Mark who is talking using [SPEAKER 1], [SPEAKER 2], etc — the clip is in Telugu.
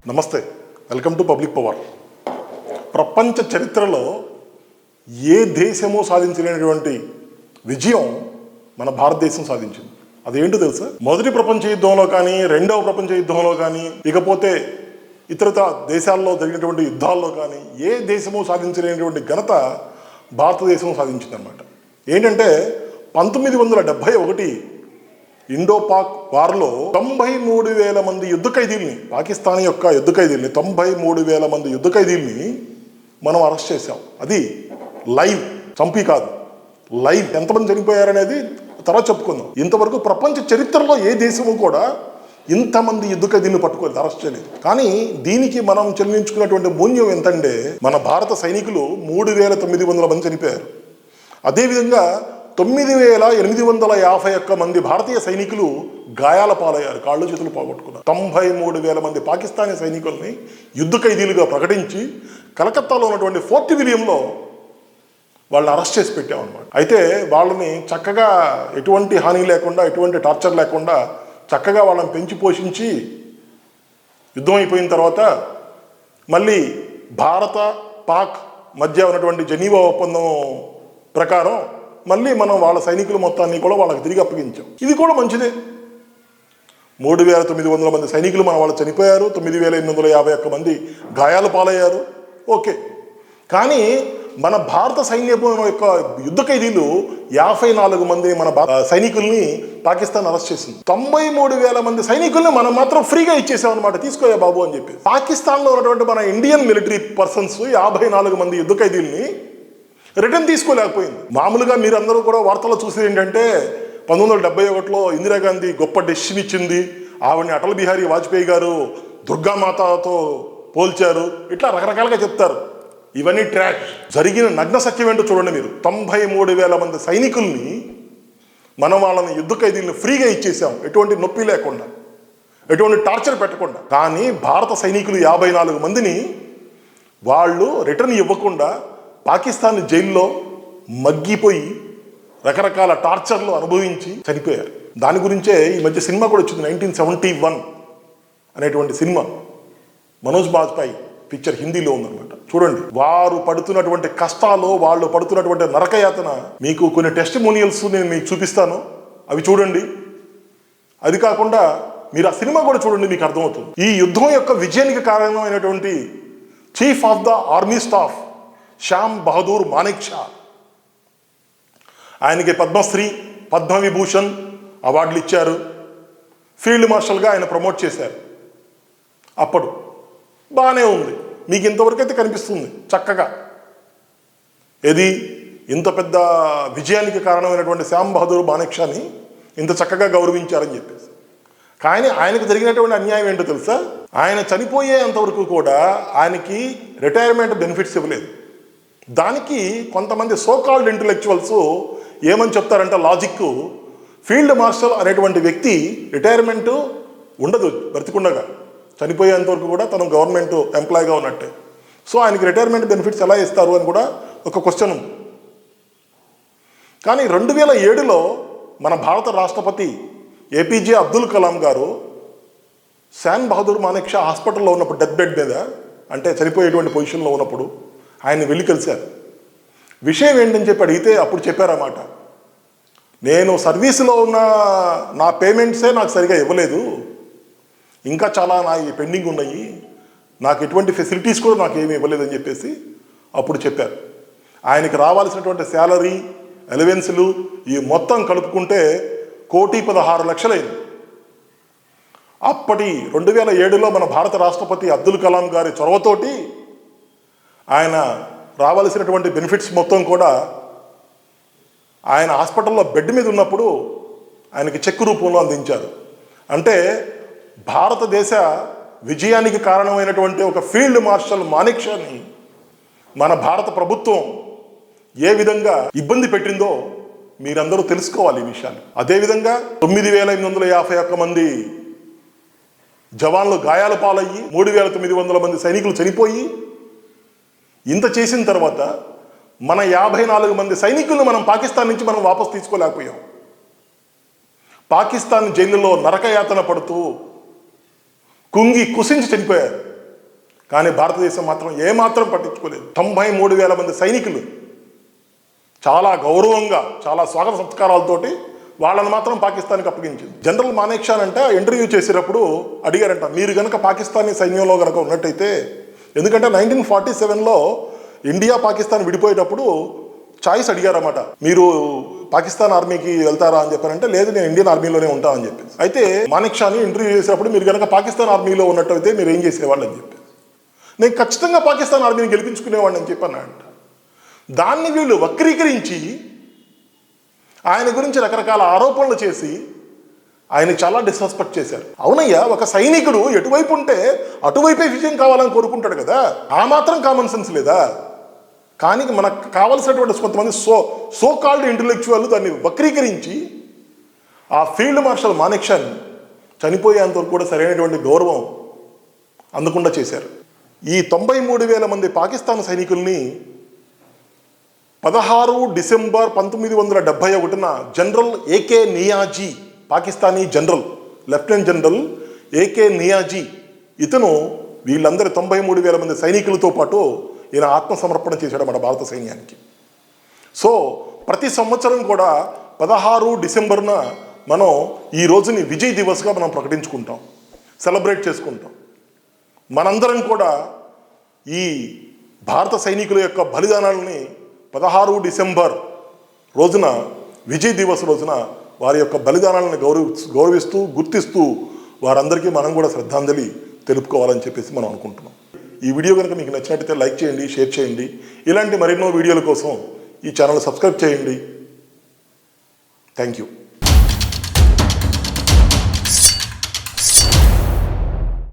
[SPEAKER 1] నమస్తే, వెల్కమ్ టు పబ్లిక్ పవర్. ప్రపంచ చరిత్రలో ఏ దేశమో సాధించలేనటువంటి విజయం మన భారతదేశం సాధించింది. అదేంటో తెలుసా? మొదటి ప్రపంచ యుద్ధంలో కానీ, రెండవ ప్రపంచ యుద్ధంలో కానీ, ఇకపోతే ఇతరత దేశాల్లో జరిగినటువంటి యుద్ధాల్లో కానీ ఏ దేశమో సాధించలేనటువంటి ఘనత భారతదేశం సాధించిందనమాట. ఏంటంటే 1971 ఇండో పాక్ వార్లో 93,000 మంది యుద్ధ ఖైదీల్ని, పాకిస్తాన్ యొక్క యుద్ధ ఖైదీల్ని 93,000 మంది యుద్ధ ఖైదీల్ని మనం అరెస్ట్ చేసాం. అది లైవ్, చంపి కాదు, లైవ్. ఎంతమంది చనిపోయారనేది తర్వాత చెప్పుకుందాం. ఇంతవరకు ప్రపంచ చరిత్రలో ఏ దేశము కూడా ఇంతమంది యుద్ధ ఖైదీలను పట్టుకోలేదు, అరెస్ట్ చేయలేదు. కానీ దీనికి మనం చెల్లించుకున్నటువంటి మూల్యం ఎంతంటే, మన భారత సైనికులు 3,900 మంది చనిపోయారు. అదేవిధంగా 9,851 మంది భారతీయ సైనికులు గాయాల పాలయ్యారు, కాళ్ళు చేతులు పోగొట్టుకున్నారు. 93,000 మంది పాకిస్తానీ సైనికుల్ని యుద్ధ ఖైదీలుగా ప్రకటించి కలకత్తాలో ఉన్నటువంటి ఫోర్ట్ విలియంలో వాళ్ళని అరెస్ట్ చేసి పెట్టామన్నమాట. అయితే వాళ్ళని చక్కగా ఎటువంటి హాని లేకుండా, ఎటువంటి టార్చర్ లేకుండా చక్కగా వాళ్ళని పెంచి పోషించి యుద్ధం అయిపోయిన తర్వాత మళ్ళీ భారత పాక్ మధ్య ఉన్నటువంటి జెనీవా ఒప్పందం ప్రకారం మళ్ళీ మనం వాళ్ళ సైనికుల మొత్తాన్ని కూడా వాళ్ళకి తిరిగి అప్పగించాం. ఇది కూడా మంచిదే. 3,900 మంది సైనికులు మన వాళ్ళు చనిపోయారు, 9,851 మంది గాయాల పాలయ్యారు. ఓకే. కానీ మన భారత సైన్యం యొక్క యుద్ధ ఖైదీలు 54 మంది మన సైనికుల్ని పాకిస్తాన్ అరెస్ట్ చేసింది. 93,000 మంది సైనికుల్ని మనం మాత్రం ఫ్రీగా ఇచ్చేసామన్నమాట. తీసుకోయా బాబు అని చెప్పి. పాకిస్తాన్లో ఉన్నటువంటి మన ఇండియన్ మిలిటరీ పర్సన్స్ 54 మంది యుద్ధ ఖైదీల్ని రిటర్న్ తీసుకోలేకపోయింది. మామూలుగా మీరందరూ కూడా వార్తల్లో చూసేది ఏంటంటే 1971లో ఇందిరాగాంధీ గొప్ప డెసిషన్ ఇచ్చింది, ఆవిడని అటల్ బిహారీ వాజ్పేయి గారు దుర్గామాతతో పోల్చారు, ఇట్లా రకరకాలుగా చెప్తారు. ఇవన్నీ ట్రాష్. జరిగిన నగ్న సత్యం ఏంటో చూడండి మీరు. 93,000 మంది సైనికుల్ని మనం వాళ్ళని యుద్ధ ఖైదీలను ఫ్రీగా ఇచ్చేసాం, ఎటువంటి నొప్పి లేకుండా, ఎటువంటి టార్చర్ పెట్టకుండా. కానీ భారత సైనికులు 54 మందిని వాళ్ళు రిటర్న్ ఇవ్వకుండా పాకిస్తాన్ జైల్లో మగ్గిపోయి రకరకాల టార్చర్లు అనుభవించి చనిపోయారు. దాని గురించే ఈ మధ్య సినిమా కూడా వచ్చింది, 1971 అనేటువంటి సినిమా. మనోజ్ బాజ్పాయి పిక్చర్ హిందీలో ఉందన్నమాట. చూడండి, వారు పడుతున్నటువంటి కష్టాలు, వాళ్ళు పడుతున్నటువంటి నరకయాతన మీకు కొన్ని టెస్టిమోనియల్స్ నేను మీకు చూపిస్తాను, అవి చూడండి. అది కాకుండా మీరు ఆ సినిమా కూడా చూడండి, మీకు అర్థమవుతుంది. ఈ యుద్ధం యొక్క విజయానికి కారణమైనటువంటి chief of the army staff Shyam Bahadur Manekshaw, ఆయనకి పద్మశ్రీ, పద్మవిభూషణ్ అవార్డులు ఇచ్చారు. ఫీల్డ్ మార్షల్గా ఆయన ప్రమోట్ చేశారు. అప్పుడు బాగానే ఉంది, మీకు ఇంతవరకు అయితే కనిపిస్తుంది చక్కగా. ఏది ఇంత పెద్ద విజయానికి కారణమైనటువంటి శ్యామ్ బహదూర్ మానేక్షాని ఇంత చక్కగా గౌరవించారని చెప్పేసి. కానీ ఆయనకు జరిగినటువంటి అన్యాయం ఏంటో తెలుసా? ఆయన చనిపోయేంతవరకు కూడా ఆయనకి రిటైర్మెంట్ బెనిఫిట్స్ ఇవ్వలేదు. దానికి కొంతమంది సోకాల్డ్ ఇంటలెక్చువల్స్ ఏమని చెప్తారంటే, లాజిక్, ఫీల్డ్ మార్షల్ అనేటువంటి వ్యక్తి రిటైర్మెంటు ఉండదు బ్రతికుండగా, చనిపోయేంతవరకు కూడా తను గవర్నమెంట్ ఎంప్లాయీగా ఉన్నట్టే. సో ఆయనకి రిటైర్మెంట్ బెనిఫిట్స్ ఎలా ఇస్తారు అని కూడా ఒక క్వశ్చన్ ఉంది. కానీ 2007లో మన భారత రాష్ట్రపతి ఏపీజే అబ్దుల్ కలాం గారు శ్యామ్ బహదూర్ మానేక్షా హాస్పిటల్లో ఉన్నప్పుడు, డెత్ బెడ్ మీద, అంటే చనిపోయేటువంటి పొజిషన్లో ఉన్నప్పుడు ఆయన్ని వెళ్ళి కలిశారు. విషయం ఏంటని చెప్పి అడిగితే అప్పుడు చెప్పారన్నమాట, నేను సర్వీసులో ఉన్న నా పేమెంట్సే నాకు సరిగా ఇవ్వలేదు, ఇంకా చాలా నా పెండింగ్ ఉన్నాయి, నాకు ఎటువంటి ఫెసిలిటీస్ కూడా నాకు ఏమీ ఇవ్వలేదని చెప్పేసి అప్పుడు చెప్పారు. ఆయనకి రావాల్సినటువంటి శాలరీ, అలవెన్సులు ఈ మొత్తం కలుపుకుంటే 1,16,00,000 అయింది. అప్పటి 2007లో మన భారత రాష్ట్రపతి అబ్దుల్ కలాం గారి చొరవతోటి ఆయన రావాల్సినటువంటి బెనిఫిట్స్ మొత్తం కూడా ఆయన హాస్పిటల్లో బెడ్ మీద ఉన్నప్పుడు ఆయనకి చెక్ రూపంలో అందించారు. అంటే భారతదేశ విజయానికి కారణమైనటువంటి ఒక ఫీల్డ్ మార్షల్ మానేక్షాని మన భారత ప్రభుత్వం ఏ విధంగా ఇబ్బంది పెట్టిందో మీరందరూ తెలుసుకోవాలి ఈ విషయాన్ని. అదేవిధంగా 9,851 మంది జవాన్లు గాయాల పాలయ్యి, 3,900 మంది సైనికులు చనిపోయి, ఇంత చేసిన తర్వాత మన 54 మంది సైనికులను మనం పాకిస్తాన్ నుంచి మనం వాపసు తీసుకోలేకపోయాం. పాకిస్తాన్ జైలులో నరకయాతన పడుతూ కుంగి కుసించి చనిపోయారు. కానీ భారతదేశం మాత్రం ఏమాత్రం పట్టించుకోలేదు. 93,000 మంది సైనికులు చాలా గౌరవంగా, చాలా స్వాగత సంస్కారాలతోటి వాళ్ళని మాత్రం పాకిస్తాన్కి అప్పగించింది. జనరల్ మానేక్షా అంట ఇంటర్వ్యూ చేసేటప్పుడు అడిగారంట, మీరు కనుక పాకిస్తానీ సైన్యంలో కనుక ఉన్నట్టయితే, ఎందుకంటే 1947లో ఇండియా పాకిస్తాన్ విడిపోయేటప్పుడు చాయిస్ అడిగారన్నమాట, మీరు పాకిస్తాన్ ఆర్మీకి వెళ్తారా అని చెప్పారంటే, లేదు నేను ఇండియన్ ఆర్మీలోనే ఉంటానని చెప్పి. అయితే మానేక్షాని ఇంటర్వ్యూ చేసేటప్పుడు మీరు కనుక పాకిస్తాన్ ఆర్మీలో ఉన్నట్టయితే మీరు ఏం చేసేవాళ్ళు అని చెప్పి, నేను ఖచ్చితంగా పాకిస్తాన్ ఆర్మీని గెలిపించుకునేవాడిని అని చెప్పానంట. దాన్ని వీళ్ళు వక్రీకరించి ఆయన గురించి రకరకాల ఆరోపణలు చేసి ఆయన చాలా డిస్రెస్పెక్ట్ చేశారు. అవునయ్యా, ఒక సైనికుడు ఎటువైపు ఉంటే అటువైపే విజయం కావాలని కోరుకుంటాడు కదా, ఆ మాత్రం కామన్ సెన్స్ లేదా? కానీ మనకు కావలసినటువంటి కొంతమంది సో కాల్డ్ ఇంటలెక్చువల్ దాన్ని వక్రీకరించి ఆ ఫీల్డ్ మార్షల్ మానేక్షాని చనిపోయేంతవరకు కూడా సరైనటువంటి గౌరవం అందకుండా చేశారు. ఈ 93,000 మంది పాకిస్తాన్ సైనికుల్ని 16 December 1971 general A K Niazi, Pakistani general, lieutenant general A K Niazi, ఇతను వీళ్ళందరి 93,000 మంది సైనికులతో పాటు ఈయన ఆత్మసమర్పణ చేశాడు మన భారత సైన్యానికి. సో ప్రతి సంవత్సరం కూడా 16 డిసెంబర్న మనం ఈ రోజుని విజయ్ దివస్గా మనం ప్రకటించుకుంటాం, సెలబ్రేట్ చేసుకుంటాం. మనందరం కూడా ఈ భారత సైనికుల యొక్క బలిదానాలని 16 డిసెంబర్ రోజున, విజయ్ దివస్ రోజున వారి యొక్క బలిదానాలను గౌరవిస్తూ గుర్తిస్తూ వారందరికీ మనం కూడా శ్రద్ధాంజలి తెలుపుకోవాలని చెప్పేసి మనం అనుకుంటున్నాం. ఈ వీడియో కనుక మీకు నచ్చినట్టయితే లైక్ చేయండి, షేర్ చేయండి. ఇలాంటి మరెన్నో వీడియోల కోసం ఈ ఛానల్ సబ్స్క్రైబ్ చేయండి. Thank you.